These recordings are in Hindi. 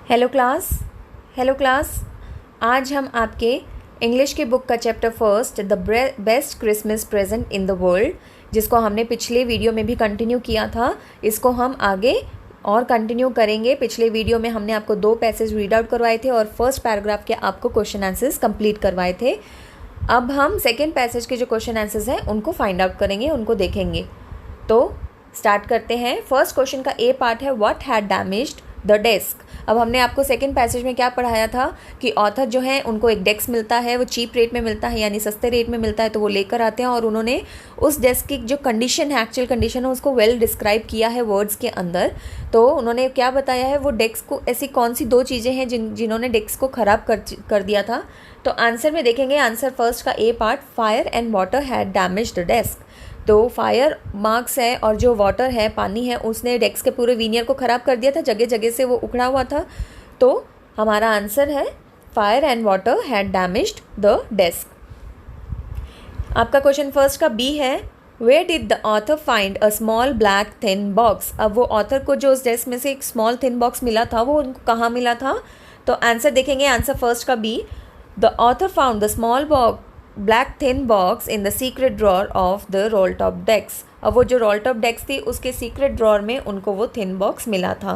Hello class. आज हम आपके इंग्लिश की बुक का chapter first the best Christmas present in the world, जिसको हमने पिछले वीडियो में भी कंटिन्यू किया था, इसको हम आगे और कंटिन्यू करेंगे। पिछले वीडियो में हमने आपको 2 पैसेज रीड आउट करवाए थे और फर्स्ट पैराग्राफ के आपको क्वेश्चन आंसर्स कंप्लीट करवाए थे। अब हम सेकेंड पैसेज के जो क्वेश्चन आंसर्स हैं उनको फाइंड आउट करेंगे, उनको देखेंगे। तो स्टार्ट करते हैं। फर्स्ट क्वेश्चन का ए पार्ट है what had damaged the desk. अब हमने आपको सेकंड पैसेज में क्या पढ़ाया था कि ऑथर जो है उनको एक डेस्क मिलता है, वो चीप रेट में मिलता है, यानी सस्ते रेट में मिलता है, तो वो लेकर आते हैं और उन्होंने उस डेस्क की जो कंडीशन है, एक्चुअल कंडीशन है, उसको वेल डिस्क्राइब किया है वर्ड्स के अंदर। तो उन्होंने क्या बताया है, वो डेस्क को ऐसी कौन सी 2 चीज़ें हैं जिन्होंने डेस्क को ख़राब कर दिया था। तो आंसर में देखेंगे, आंसर फर्स्ट का A part, fire and water had damage the desk. तो फायर मार्क्स है और जो वाटर है, पानी है, उसने डेस्क के पूरे वीनियर को ख़राब कर दिया था, जगह जगह से वो उखड़ा हुआ था। तो हमारा आंसर है fire and water had damaged the desk. आपका क्वेश्चन फर्स्ट का बी है where did the author find a small black thin box. अब वो ऑथर को जो उस डेस्क में से एक स्मॉल थिन बॉक्स मिला था, वो उनको कहाँ मिला था। तो आंसर देखेंगे, आंसर फर्स्ट का B, the author found the small black thin box in the secret drawer of the roll top desk. अब वो जो रोल टॉप डेस्क थी उसके सीक्रेट ड्रॉर में उनको वो थिन बॉक्स मिला था।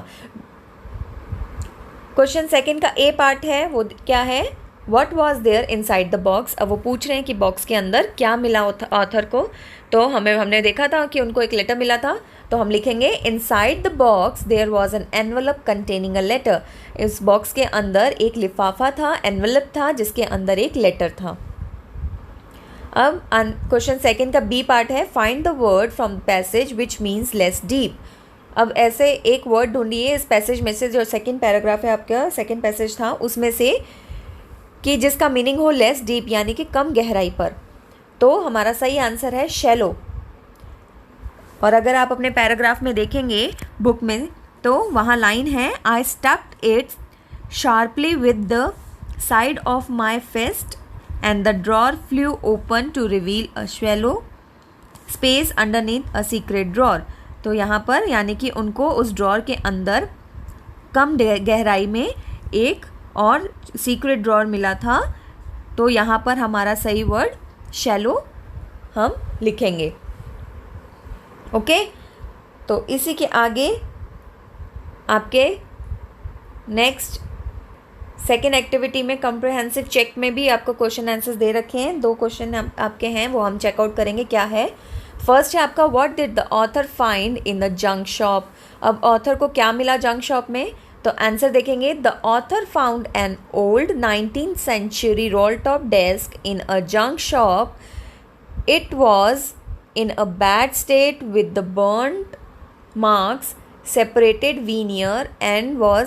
क्वेश्चन सेकंड का ए पार्ट है, वो क्या है, what was there inside the box. अब वो पूछ रहे हैं कि बॉक्स के अंदर क्या मिला ऑथर को। तो हमने देखा था कि उनको एक लेटर मिला था, तो हम लिखेंगे inside the box there was an envelope containing a letter. इस बॉक्स के अंदर एक लिफाफा था, एनवलप था, जिसके अंदर एक लेटर था। अब क्वेश्चन सेकंड का बी पार्ट है, find the word from passage which means less deep. अब ऐसे एक वर्ड ढूंढिए इस पैसेज में से, जो सेकंड पैराग्राफ है आपका, सेकंड पैसेज था उसमें से, कि जिसका मीनिंग हो लेस डीप, यानी कि कम गहराई पर। तो हमारा सही आंसर है शैलो। और अगर आप अपने पैराग्राफ में देखेंगे बुक में, तो वहाँ लाइन है, I stucked it sharply with the side of my fist and the drawer flew open to reveal a shallow space underneath a secret drawer। तो यहाँ पर यानी कि उनको उस ड्रॉर के अंदर कम गहराई में एक और सीक्रेट ड्रॉर मिला था। तो यहाँ पर हमारा सही वर्ड शैलो हम लिखेंगे। ओके, तो इसी के आगे आपके नेक्स्ट सेकेंड एक्टिविटी में कॉम्प्रिहेंसिव चेक में भी आपको क्वेश्चन आंसर्स दे रखे हैं। 2 क्वेश्चन आपके हैं, वो हम चेकआउट करेंगे क्या है। फर्स्ट है आपका, what did the author find in the junk shop. अब ऑथर को क्या मिला जंक शॉप में। तो आंसर देखेंगे, the author found an old 19th century roll top desk in a junk shop. It was in a bad state with the burned marks, separated veneer and was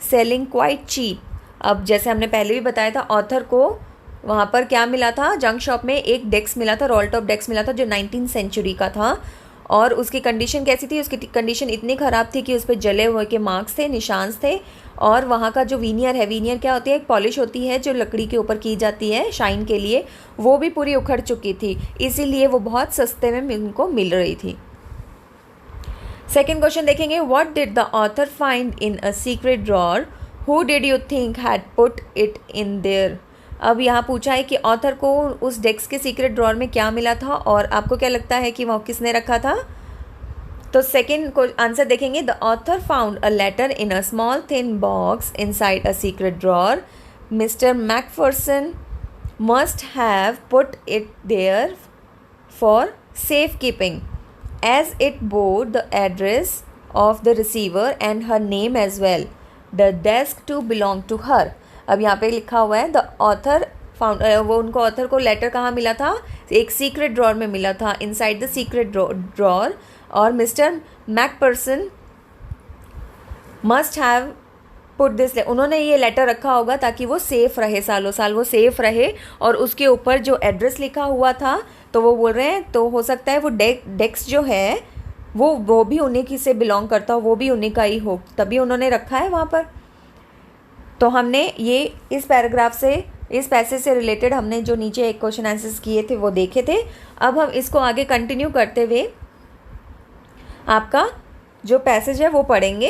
selling quite cheap. अब जैसे हमने पहले भी बताया था, ऑथर को वहाँ पर क्या मिला था, जंक शॉप में एक डेस्क मिला था, रोल टॉप डेस्क मिला था, जो 19th century का था। और उसकी कंडीशन कैसी थी, उसकी कंडीशन इतनी ख़राब थी कि उस पर जले हुए के मार्क्स थे, निशान थे। और वहाँ का जो वीनियर है, वीनियर क्या होती है, एक पॉलिश होती है जो लकड़ी के ऊपर की जाती है शाइन के लिए, वो भी पूरी उखड़ चुकी थी, इसीलिए वो बहुत सस्ते में उनको मिल रही थी। सेकेंड क्वेश्चन देखेंगे, what did the author find in a secret drawer, who did you think had put it in their. अब यहाँ पूछा है कि ऑथर को उस डेस्क के सीक्रेट ड्रॉर में क्या मिला था और आपको क्या लगता है कि वह किसने रखा था। तो सेकेंड को आंसर देखेंगे, the author found a letter in a small thin box inside a secret drawer. Mister Macpherson must have put it there for safe keeping as it bore the address of the receiver and her name as well. The desk to belong to her। अब यहाँ पे लिखा हुआ है, the author found, वो उनको ऑथर को लेटर कहाँ मिला था, एक सीक्रेट ड्रॉर में मिला था, इनसाइड द सीक्रेट ड्रॉर। और mister McPherson must have put this, उन्होंने ये लेटर रखा होगा ताकि वो सेफ़ रहे, सालों साल वो सेफ़ रहे। और उसके ऊपर जो एड्रेस लिखा हुआ था, तो वो बोल रहे हैं, तो हो सकता है वो डेस्क जो है वो भी उन्हीं की से बिलोंग करता हो, वो भी उन्हीं का ही हो, तभी उन्होंने रखा है वहाँ पर। तो हमने ये इस पैराग्राफ से, इस पैसेज से रिलेटेड हमने जो नीचे एक क्वेश्चन आंसर्स किए थे वो देखे थे। अब हम इसको आगे कंटिन्यू करते हुए आपका जो पैसेज है वो पढ़ेंगे।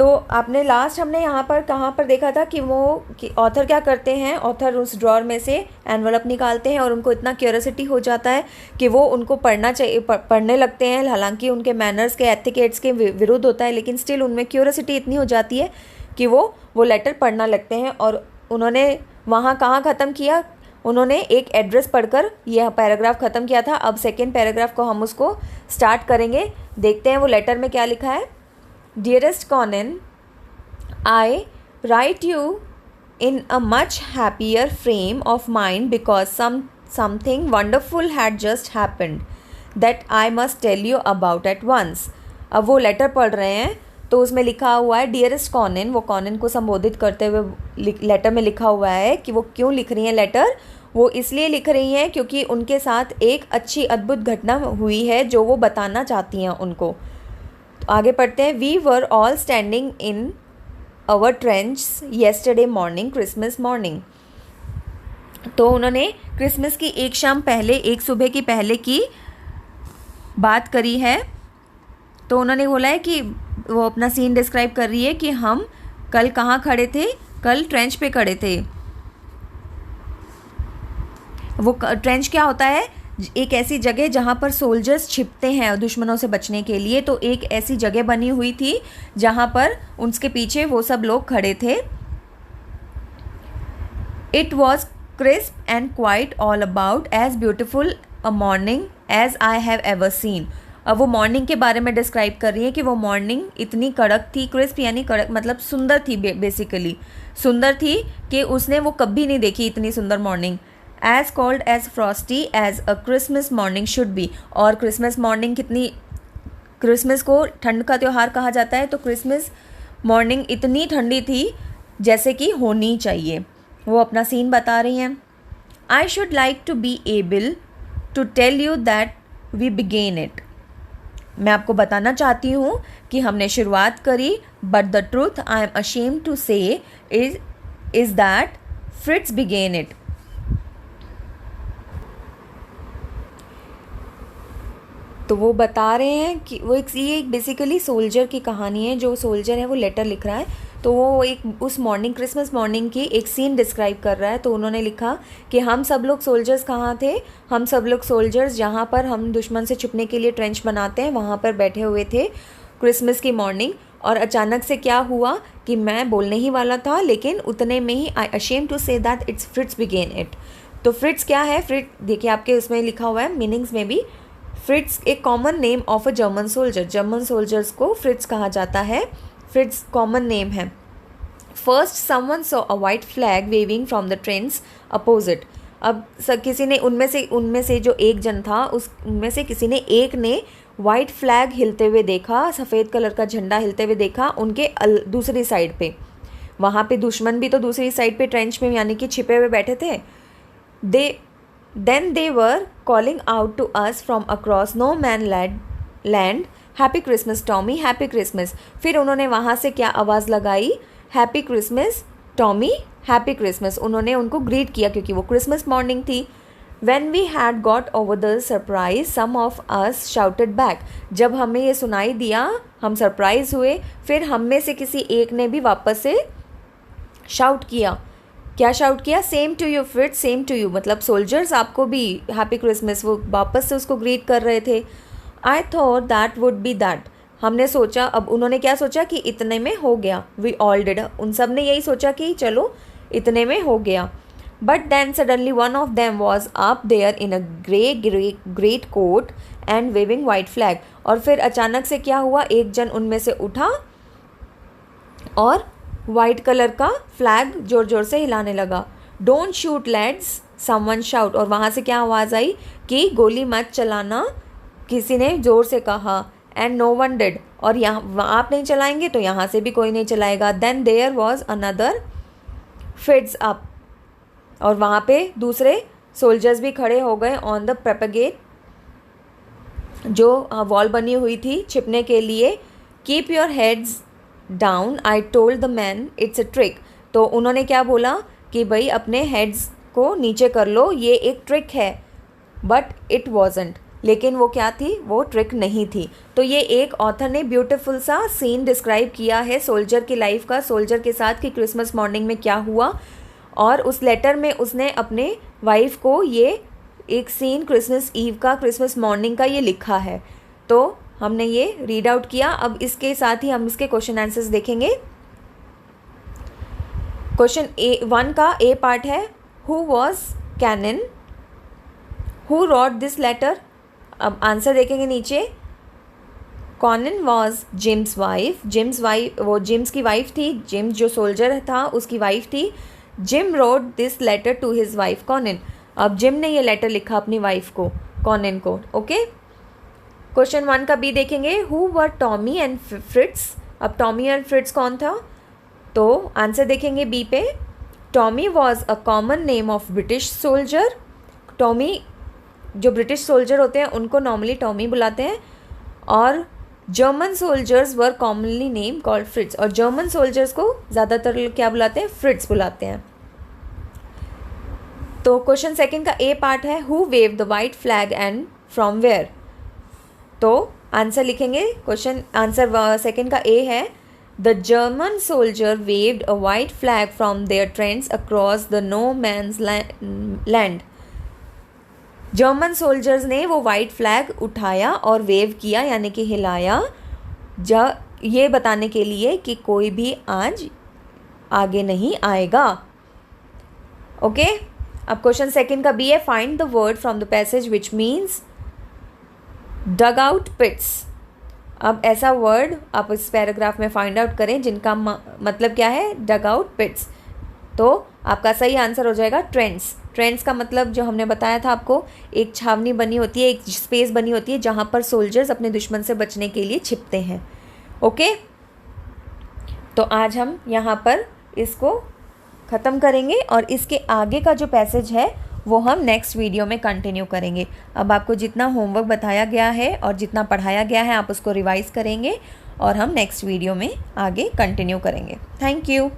तो आपने लास्ट हमने यहाँ पर कहाँ पर देखा था कि वो कि ऑथर क्या करते हैं, ऑथर उस ड्रॉर में से एनवलप निकालते हैं और उनको इतना क्यूरियोसिटी हो जाता है कि वो उनको पढ़ना चाहिए, पढ़ने लगते हैं। हालांकि उनके मैनर्स के एथिकेट्स के विरुद्ध होता है, लेकिन स्टिल उनमें क्यूरियोसिटी इतनी हो जाती है कि वो लेटर पढ़ना लगते हैं। और उन्होंने वहाँ कहाँ ख़त्म किया, उन्होंने एक एड्रेस पढ़कर यह पैराग्राफ ख़त्म किया था। अब सेकेंड पैराग्राफ को हम उसको स्टार्ट करेंगे। देखते हैं वो लेटर में क्या लिखा है। Dearest Conan, I write you in a much happier frame of mind because something wonderful had just happened that I must tell you about at once. अब वो लेटर पढ़ रहे हैं तो उसमें लिखा हुआ है डियरेस्ट कॉनन, वो कॉनन को संबोधित करते हुए लेटर में लिखा हुआ है कि वो क्यों लिख रही हैं लेटर। वो इसलिए लिख रही हैं क्योंकि उनके साथ एक अच्छी अद्भुत घटना हुई है जो वो बताना चाहती हैं उनको। तो आगे पढ़ते हैं। We were all standing in our trench yesterday morning, Christmas morning. तो उन्होंने क्रिसमस की एक शाम पहले, एक सुबह की पहले की बात करी है। तो उन्होंने बोला है कि वो अपना सीन डिस्क्राइब कर रही है कि हम कल कहाँ खड़े थे, कल ट्रेंच पे खड़े थे। वो ट्रेंच क्या होता है, एक ऐसी जगह जहाँ पर सोल्जर्स छिपते हैं दुश्मनों से बचने के लिए। तो एक ऐसी जगह बनी हुई थी जहाँ पर उसके पीछे वो सब लोग खड़े थे। It was crisp and quite all about as beautiful a morning as I have ever seen. अब वो मॉर्निंग के बारे में डिस्क्राइब कर रही है कि वो मॉर्निंग इतनी कड़क थी, क्रिस्प यानी कड़क मतलब सुंदर थी, बेसिकली सुंदर थी कि उसने वो कभी नहीं देखी इतनी सुंदर morning. As cold as frosty as a Christmas morning should be. और क्रिसमस मॉर्निंग कितनी, क्रिसमस को ठंड का त्यौहार कहा जाता है, तो क्रिसमस मॉर्निंग इतनी ठंडी थी जैसे कि होनी चाहिए। वो अपना सीन बता रही हैं। I should like to be able to tell you that we begin it. मैं आपको बताना चाहती हूँ कि हमने शुरुआत करी, but the truth I am ashamed to say is that Fritz begin it. तो वो बता रहे हैं कि वो ये बेसिकली सोल्जर की कहानी है। जो सोल्जर है वो लेटर लिख रहा है, तो वो एक उस मॉर्निंग, क्रिसमस मॉर्निंग की एक सीन डिस्क्राइब कर रहा है। तो उन्होंने लिखा कि हम सब लोग सोल्जर्स कहाँ थे, हम सब लोग सोल्जर्स जहाँ पर हम दुश्मन से छुपने के लिए ट्रेंच बनाते हैं वहाँ पर बैठे हुए थे क्रिसमस की मॉर्निंग। और अचानक से क्या हुआ कि मैं बोलने ही वाला था, लेकिन उतने में ही I ashamed to say that it's Fritz begin it. तो फ्रिट्ज क्या है, फ्रिट्ज देखिए आपके उसमें लिखा हुआ है मीनिंग्स में भी। फ्रिट्ज एक common name of a German soldier, German soldiers को फ्रिट्ज कहा जाता है। फ्रिट्ज कॉमन नेम है। First someone saw a white flag waving from the trenches opposite. अब किसी ने उनमें से जो एक जन था, उनमें से किसी ने एक ने वाइट फ्लैग हिलते हुए देखा, सफ़ेद कलर का झंडा हिलते हुए देखा उनके दूसरी साइड पे। वहाँ पे दुश्मन भी तो दूसरी साइड पे ट्रेंच में यानी कि छिपे हुए बैठे थे। Then they were calling out to us from across no man land, Happy Christmas Tommy, Happy Christmas। फिर उन्होंने वहाँ से क्या आवाज़ लगाई, Happy Christmas Tommy, Happy Christmas। उन्होंने उनको ग्रीट किया क्योंकि वो क्रिसमस मॉर्निंग थी। When we had got over the surprise, some of us shouted back। जब हमें ये सुनाई दिया हम सरप्राइज़ हुए, फिर हम में से किसी एक ने भी वापस से शाउट किया। क्या शाउट किया, same to you Fritz, same to you, मतलब सोल्जर्स आपको भी हैप्पी क्रिसमस। वो वापस से उसको ग्रीट कर रहे थे। I thought that would be that. हमने सोचा, अब उन्होंने क्या सोचा कि इतने में हो गया। वी ऑल डिड, उन सब ने यही सोचा कि चलो इतने में हो गया। But then suddenly one of them was up there in a great coat and waving white flag. और फिर अचानक से क्या हुआ, एक जन उनमें से उठा और वाइट कलर का फ्लैग जोर जोर से हिलाने लगा। Don't shoot let's someone shout. और वहाँ से क्या आवाज़ आई कि गोली मत चलाना, किसी ने ज़ोर से कहा। And no one did. और यहाँ आप नहीं चलाएंगे तो यहाँ से भी कोई नहीं चलाएगा। Then there was another Fritz up. और वहाँ पे दूसरे सोल्जर्स भी खड़े हो गए ऑन द प्रेपगेट, जो वॉल बनी हुई थी छिपने के लिए। Keep your heads down, I told the man it's a trick. तो उन्होंने क्या बोला कि भाई अपने हेड्स को नीचे कर लो, ये एक ट्रिक है। बट इट वॉजेंट, लेकिन वो क्या थी, वो ट्रिक नहीं थी। तो ये एक ऑथर ने ब्यूटीफुल सा सीन डिस्क्राइब किया है सोल्जर की लाइफ का, सोल्जर के साथ कि क्रिसमस मॉर्निंग में क्या हुआ, और उस लेटर में उसने अपने वाइफ को ये एक सीन क्रिसमस ईव का, क्रिसमस मॉर्निंग का ये लिखा है। तो हमने ये रीड आउट किया। अब इसके साथ ही हम इसके क्वेश्चन आंसर्स देखेंगे। क्वेश्चन A1 का ए पार्ट है, who was Connie, who wrote this letter. अब आंसर देखेंगे नीचे। Connie was Jim's wife, Jim's wife वो जिम्स की वाइफ थी, जिम्स जो सोल्जर था उसकी वाइफ थी। Jim wrote this letter to his wife Connie. अब जिम ने ये लेटर लिखा अपनी वाइफ को, कॉनन को। ओके, क्वेश्चन 1 का बी देखेंगे, हु वर टॉमी एंड फ्रिट्स। अब टॉमी एंड फ्रिट्स कौन था, तो आंसर देखेंगे बी पे। Tommy was a common name of British soldier. Tommy, जो ब्रिटिश सोल्जर होते हैं उनको नॉर्मली टॉमी बुलाते हैं, और जर्मन सोल्जर्स वर कॉमनली नेम कॉल्ड फ्रिट्स। और जर्मन सोल्जर्स को ज़्यादातर क्या बुलाते हैं, फ्रिट्स बुलाते हैं। तो क्वेश्चन 2 का ए पार्ट है, who waved the white flag and from where. तो आंसर लिखेंगे, क्वेश्चन आंसर 2 का ए है, the German soldier waved a white flag from their trenches across the no man's land. German soldiers ने वो वाइट फ्लैग उठाया और वेव किया, यानी कि हिलाया, ये बताने के लिए कि कोई भी आज आगे नहीं आएगा। ओके, अब क्वेश्चन 2 का बी है, find the word from the passage which means dug out pits. अब ऐसा वर्ड आप इस पैराग्राफ में फाइंड आउट करें जिनका मतलब क्या है, डग आउट पिट्स। तो आपका सही आंसर हो जाएगा ट्रेंड्स। ट्रेंड्स का मतलब जो हमने बताया था आपको, एक छावनी बनी होती है, एक स्पेस बनी होती है जहाँ पर सोल्जर्स अपने दुश्मन से बचने के लिए छिपते हैं। ओके, तो आज हम यहाँ पर इसको ख़त्म करेंगे और इसके आगे का जो पैसेज है वो हम नेक्स्ट वीडियो में कंटिन्यू करेंगे। अब आपको जितना होमवर्क बताया गया है और जितना पढ़ाया गया है आप उसको रिवाइज़ करेंगे और हम नेक्स्ट वीडियो में आगे कंटिन्यू करेंगे। Thank you.